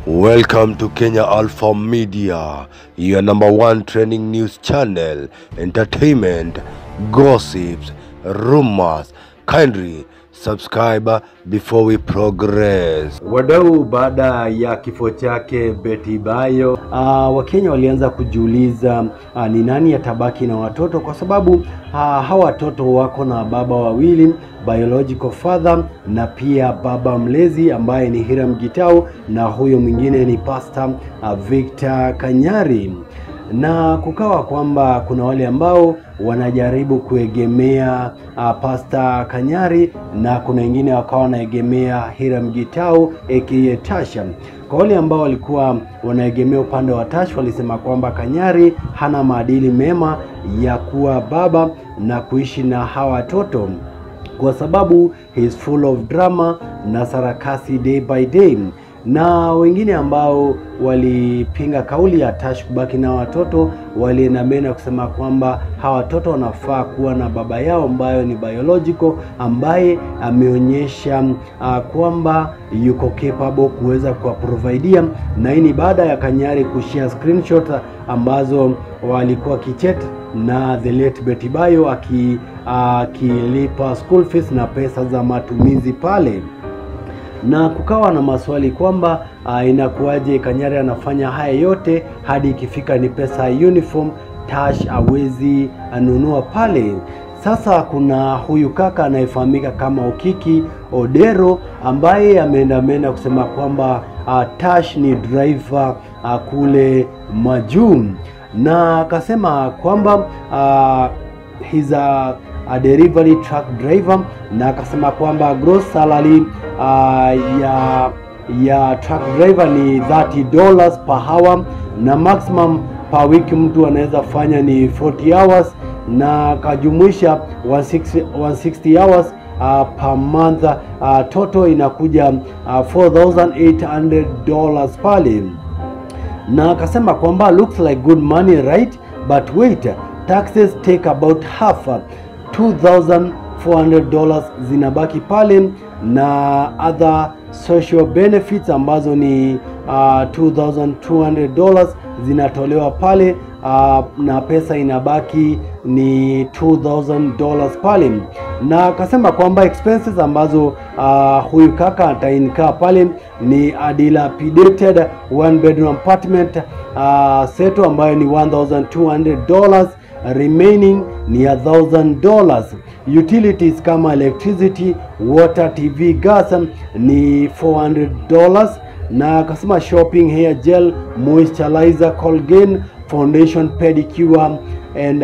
Welcome to Kenya Alpha Media, your #1 trending news channel, entertainment, gossips, rumors. Kindly subscribe before we progress. Wadau, baada ya kifo chake Betty Bayo, Wakenya walianza kujiuliza ni nani atabaki na watoto, kwa sababu hawa watoto wako na baba wawili, biological father na pia baba mlezi ambaye ni Hiram Gitau, na huyo mwingine ni Pastor Victor Kanyari. Na kukawa kwamba kuna wale ambao wanajaribu kuegemea Pastor Kanyari, na kuna wengine wakawa wanaegemea Hiram Gitau aka Tasha. Kwa wale ambao walikuwa wanaegemea upande wa Tasha, walisema kwamba Kanyari hana maadili mema ya kuwa baba na kuishi na hawa watoto, kwa sababu he is full of drama na sarakasi day by day. Na wengine ambao walipinga kauli ya Tash kubaki na watoto walienamena kusema kwamba hawa watoto wanafaa kuwa na baba yao ambayo ni biological, ambaye ameonyesha kwamba yuko capable kuweza kuwaprovidea. Na hii ni baada ya Kanyari kushare screenshot ambazo walikuwa kichet na the late Betty Bayo akilipa school fees na pesa za matumizi pale. Na kukawa na maswali kwamba inakuwaje Kanyari anafanya haya yote hadi ikifika ni pesa ya uniform Tash hawezi anunua pale. Sasa kuna huyu kaka anayefahamika kama Okiki Odero ambaye ameenda kusema kwamba Tash ni driver kule majuu, na akasema kwamba he's a delivery truck driver, na akasema kwamba gross salary ya truck driver ni $30 per hour, na maximum per week mtu anaweza fanya ni 40 hours, na kajumuisha 160 hours per month. Total inakuja $4,800 pale. Na akasema kwamba looks like good money, right? But wait, taxes take about half, $2,400 zinabaki pale, na other social benefits ambazo ni $2,200 zinatolewa pale, na pesa inabaki ni $2,000 pale. Na akasema kwamba expenses ambazo huyu kaka atainkaa pale ni a dilapidated 1-bedroom apartment seto ambayo ni $1,200, remaining ni $1,000. Utilities kama electricity, water, TV, gas ni $400. Na akasema shopping, hair gel, moisturizer, Colgate, foundation, pedicure and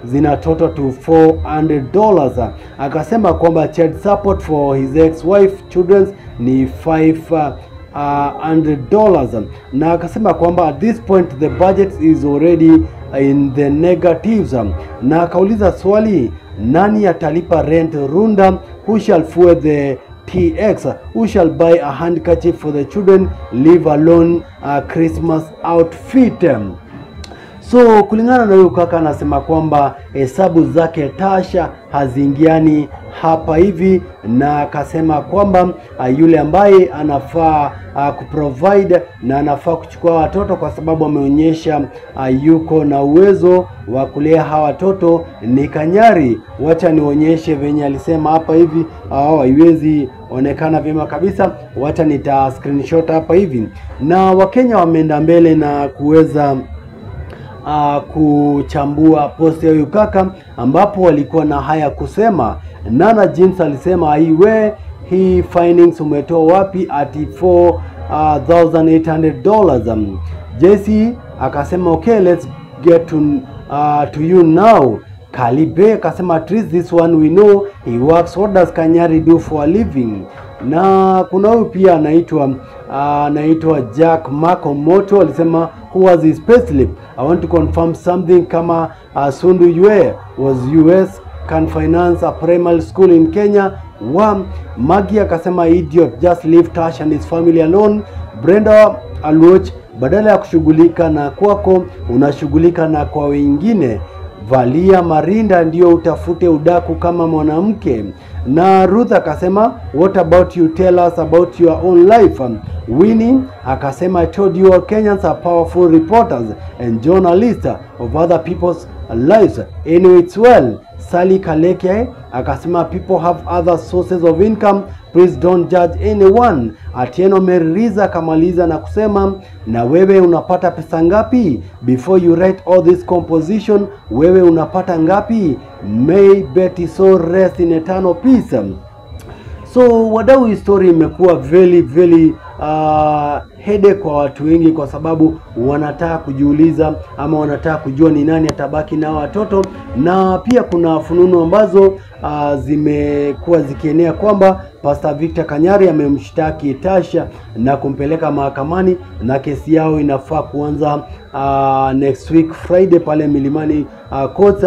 zina total to $400. Akasema kwamba child support for his ex-wife children ni $500. Na akasema kwamba at this point the budget is already in the negatives. Na akauliza swali, nani atalipa rent Runda? Who shall fuel the TX? Who shall buy a handkerchief for the children, leave alone a Christmas outfit? So kulingana na huyu kaka anasema kwamba hesabu zake Tasha haziingiani hapa hivi, na akasema kwamba yule ambaye anafaa kuprovide na anafaa kuchukua watoto kwa sababu ameonyesha yuko na uwezo wa kulea hawa watoto ni Kanyari. Wacha nionyeshe venye alisema hapa hivi, haiwezi onekana vyema kabisa, wacha nita screenshot hapa hivi. Na Wakenya wameenda mbele na kuweza kuchambua post ya huyu kaka, ambapo walikuwa na haya kusema. Nana Jeans alisema aiwe, hii findings umetoa wapi ati $4,800? JC akasema okay, let's get to you now. Kalibe akasema at least this one we know he works. What does Kanyari do for a living? Na kuna huyu pia anaitwa Jack Marco Moto alisema who was his payslip? I want to confirm something kama Sundu Yue was US can finance a primary school in Kenya. Magi akasema idiot, just leave Tash and his family alone. Brenda Aluoch, badala ya kushughulika na kwako unashughulika na kwa wengine. Valia marinda ndio utafute udaku kama mwanamke. Na Ruth akasema, what about you, tell us about your own life. Winnie akasema, I told you all Kenyans are powerful reporters and journalists of other people's lives. Anyway, it's well. Sally Kaleke akasema, people have other sources of income, please don't judge anyone. Atieno Meririza akamaliza na kusema, na wewe unapata pesa ngapi? Before you write all this composition, wewe unapata ngapi? May Betty so rest in eternal peace. So wadau, hii story imekuwa very headache kwa watu wengi, kwa sababu wanataka kujiuliza ama wanataka kujua ni nani atabaki na watoto. Na pia kuna fununu ambazo zimekuwa zikienea kwamba Pastor Victor Kanyari amemshtaki Tasha na kumpeleka mahakamani, na kesi yao inafaa kuanza next week Friday pale Milimani Court,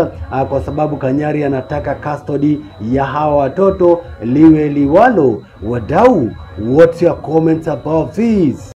kwa sababu Kanyari anataka custody ya hawa watoto liwe liwalo. Wadau, what's your comments about this?